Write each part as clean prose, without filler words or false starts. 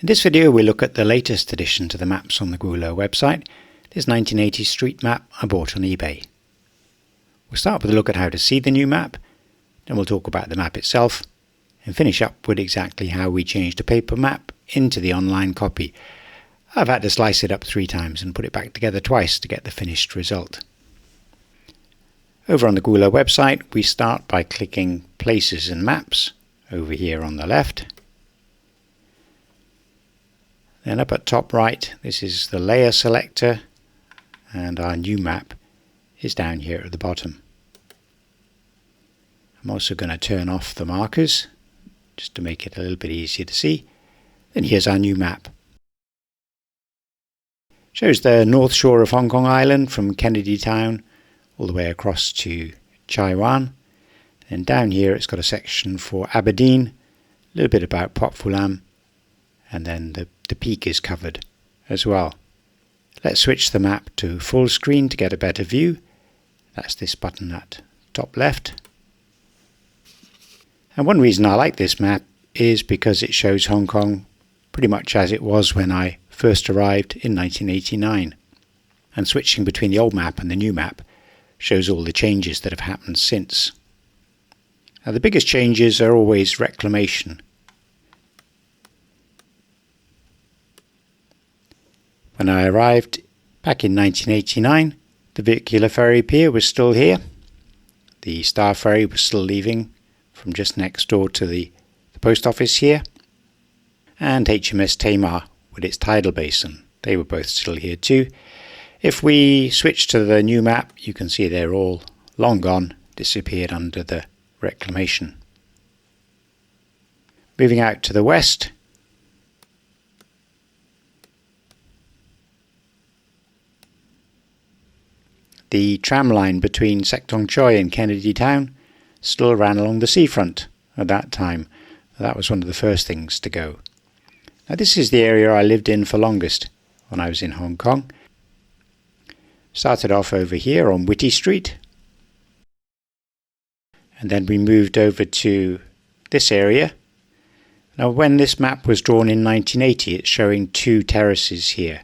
In this video we'll look at the latest addition to the maps on the Gwulo website, this 1980 street map I bought on eBay. We'll start with a look at how to see the new map, then we'll talk about the map itself, and finish up with exactly how we changed a paper map into the online copy. I've had to slice it up 3 times and put it back together twice to get the finished result. Over on the Gwulo website we start by clicking Places and Maps over here on the left. Then up at top right, this is the layer selector, and our new map is down here at the bottom. I'm also going to turn off the markers just to make it a little bit easier to see. Then here's our new map. Shows the north shore of Hong Kong Island from Kennedy Town all the way across to Chai Wan. And down here it's got a section for Aberdeen, a little bit about Port Phulam, and then the peak is covered as well. Let's switch the map to full screen to get a better view. That's this button at top left. And one reason I like this map is because it shows Hong Kong pretty much as it was when I first arrived in 1989. And switching between the old map and the new map shows all the changes that have happened since. Now the biggest changes are always reclamation. When I arrived back in 1989, the vehicular ferry pier was still here. The Star ferry was still leaving from just next door to the post office here. And HMS Tamar with its tidal basin, they were both still here too. If we switch to the new map, you can see they're all long gone, disappeared under the reclamation. Moving out to the west, the tram line between Sek Tong Choi and Kennedy Town still ran along the seafront at that time. That was one of the first things to go. Now this is the area I lived in for longest when I was in Hong Kong. Started off over here on Whitty Street, and then we moved over to this area. Now when this map was drawn in 1980, it's showing 2 terraces here.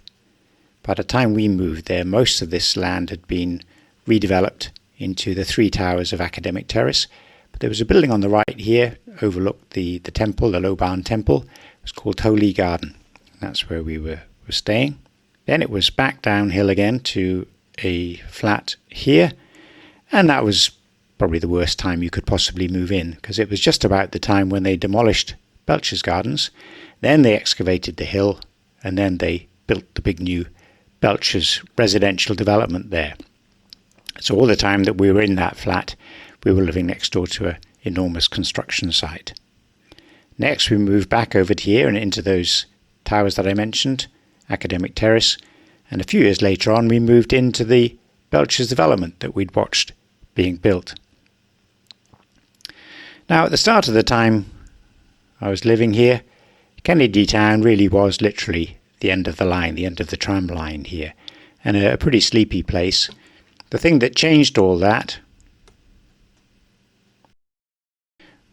By the time we moved there, most of this land had been redeveloped into the 3 towers of Academic Terrace. But there was a building on the right here, overlooked the temple, the Loban Temple. It was called Holy Garden. That's where we were staying. Then it was back downhill again to a flat here. And that was probably the worst time you could possibly move in, because it was just about the time when they demolished Belcher's Gardens. Then they excavated the hill, and then they built the big new Belcher's residential development there. So all the time that we were in that flat, we were living next door to an enormous construction site. Next we moved back over to here and into those towers that I mentioned, Academic Terrace, and a few years later on we moved into the Belcher's development that we'd watched being built. Now at the start of the time I was living here, Kennedy Town really was literally the end of the line, the end of the tram line here, and a pretty sleepy place. The thing that changed all that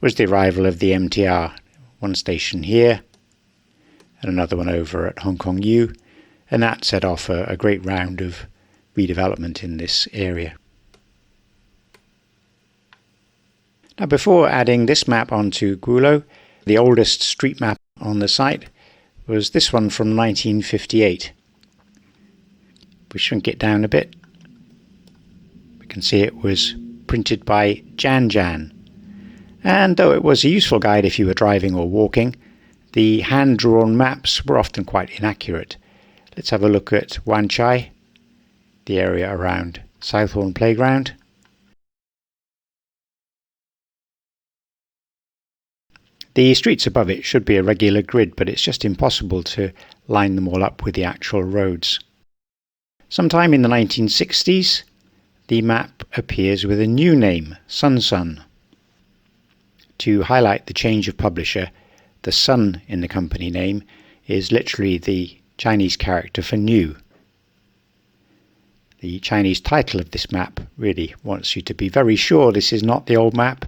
was the arrival of the MTR, one station here and another one over at Hong Kong U, and that set off a great round of redevelopment in this area. Now before adding this map onto Gwulo, the oldest street map on the site was this one from 1958. If we shrink it down a bit, we can see it was printed by Jan. And though it was a useful guide if you were driving or walking, the hand-drawn maps were often quite inaccurate. Let's have a look at Wan Chai, the area around Southbourne Playground. The streets above it should be a regular grid, but it's just impossible to line them all up with the actual roads. Sometime in the 1960s, the map appears with a new name, Sun. To highlight the change of publisher, the sun in the company name is literally the Chinese character for new. The Chinese title of this map really wants you to be very sure this is not the old map.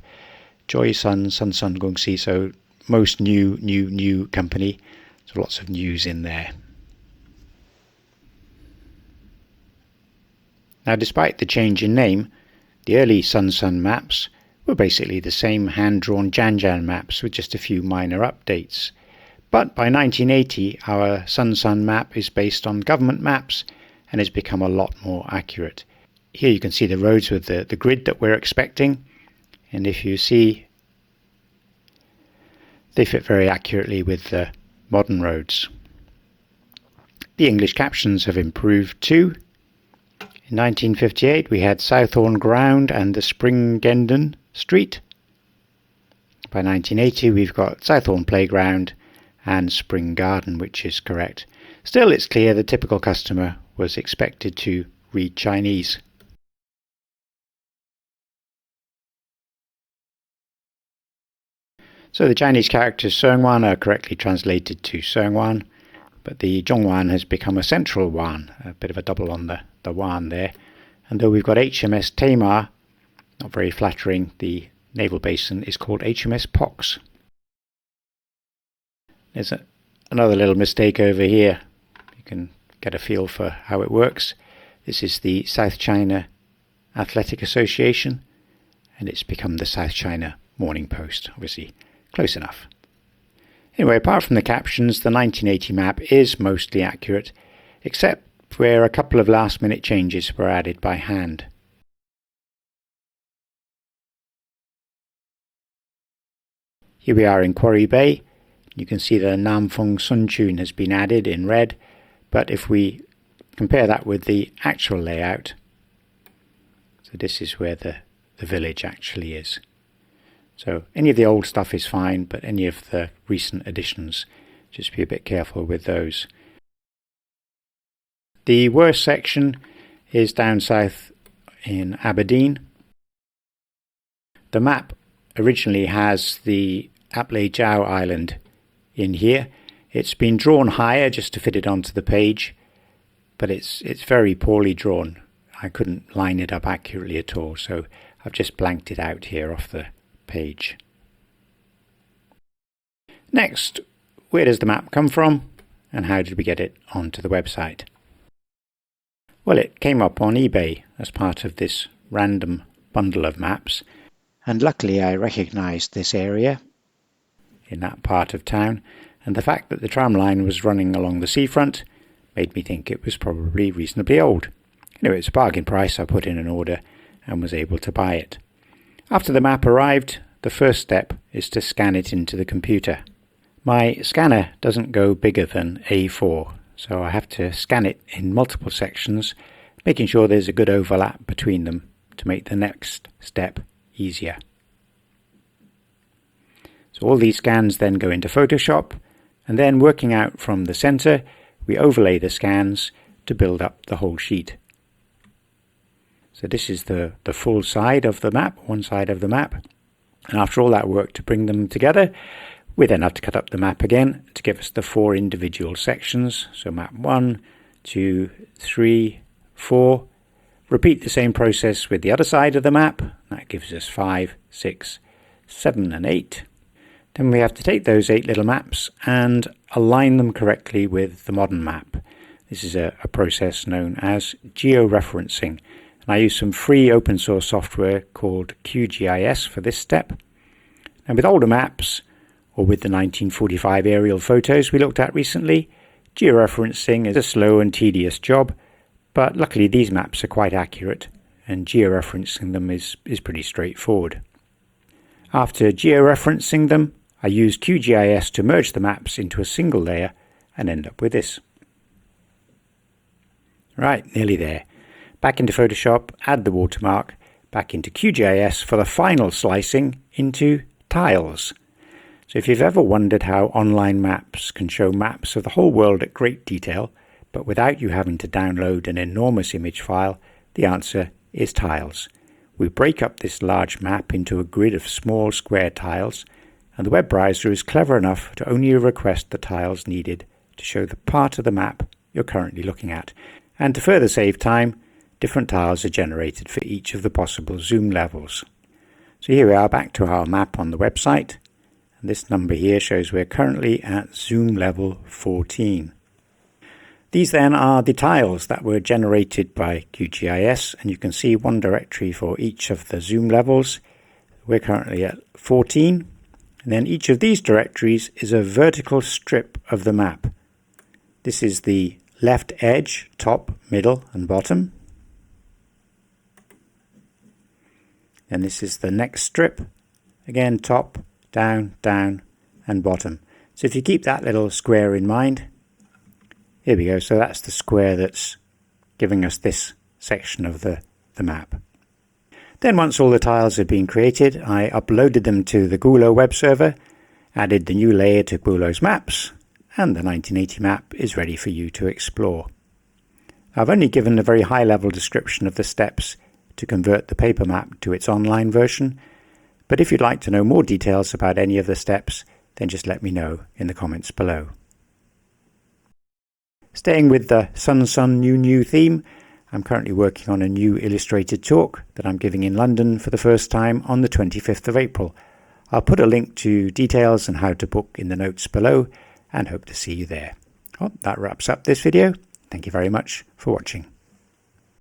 Joy Sun Gongxi, so most new company, So lots of news in there. Now, despite the change in name, the early Sun maps were basically the same hand-drawn Jan maps with just a few minor updates. But by 1980, our Sun map is based on government maps and has become a lot more accurate. Here you can see the roads with the grid that we're expecting, and if you see, they fit very accurately with the modern roads. The English captions have improved too. In 1958 we had Southorn Ground and the Springenden Street. By 1980 we've got Southorn Playground and Spring Garden, which is correct. Still, it's clear the typical customer was expected to read Chinese. So the Chinese characters Seungwan are correctly translated to Seungwan, but the Zhongwan has become a central Wan, a bit of a double on the Wan there. And though we've got HMS Tamar, not very flattering, the naval basin is called HMS Pox. There's another little mistake over here. You can get a feel for how it works. This is the South China Athletic Association, and it's become the South China Morning Post. Obviously, close enough. Anyway, apart from the captions, the 1980 map is mostly accurate, except where a couple of last-minute changes were added by hand. Here we are in Quarry Bay. You can see the Namfung Sunchun has been added in red, but if we compare that with the actual layout, so this is where the village actually is. So any of the old stuff is fine, but any of the recent additions, just be a bit careful with those. The worst section is down south in Aberdeen. The map originally has the Apley Jiao Island in here. It's been drawn higher just to fit it onto the page, but it's very poorly drawn. I couldn't line it up accurately at all, so I've just blanked it out here off the page. Next, where does the map come from and how did we get it onto the website? Well, it came up on eBay as part of this random bundle of maps, and luckily I recognised this area in that part of town, and the fact that the tram line was running along the seafront made me think it was probably reasonably old. Anyway, it's a bargain price. I put in an order and was able to buy it. After the map arrived, the first step is to scan it into the computer. My scanner doesn't go bigger than A4, so I have to scan it in multiple sections, making sure there's a good overlap between them to make the next step easier. So all these scans then go into Photoshop, and then working out from the center, we overlay the scans to build up the whole sheet. So this is the full side of the map, one side of the map. And after all that work to bring them together, we then have to cut up the map again to give us the 4 individual sections. So map 1, 2, 3, 4. Repeat the same process with the other side of the map. That gives us 5, 6, 7 and 8. Then we have to take those 8 little maps and align them correctly with the modern map. This is a process known as georeferencing. And I use some free open source software called QGIS for this step. And with older maps, or with the 1945 aerial photos we looked at recently, georeferencing is a slow and tedious job, but luckily these maps are quite accurate, and georeferencing them is pretty straightforward. After georeferencing them, I use QGIS to merge the maps into a single layer and end up with this. Right, nearly there. Back into Photoshop, add the watermark, back into QGIS for the final slicing into tiles. So if you've ever wondered how online maps can show maps of the whole world at great detail, but without you having to download an enormous image file, the answer is tiles. We break up this large map into a grid of small square tiles, and the web browser is clever enough to only request the tiles needed to show the part of the map you're currently looking at. And to further save time, different tiles are generated for each of the possible zoom levels. So here we are back to our map on the website. And this number here shows we're currently at zoom level 14. These then are the tiles that were generated by QGIS, and you can see one directory for each of the zoom levels. We're currently at 14, and then each of these directories is a vertical strip of the map. This is the left edge, top, middle and bottom. Then this is the next strip, again top, down, down and bottom. So if you keep that little square in mind, here we go, so that's the square that's giving us this section of the map. Then once all the tiles have been created, I uploaded them to the Gwulo web server, added the new layer to Gwulo's maps, and the 1980 map is ready for you to explore. I've only given a very high level description of the steps to convert the paper map to its online version, but if you'd like to know more details about any of the steps, then just let me know in the comments below. Staying with the Sun Sun New New theme, I'm currently working on a new illustrated talk that I'm giving in London for the first time on the 25th of April. I'll put a link to details and how to book in the notes below and hope to see you there. Well, that wraps up this video. Thank you very much for watching.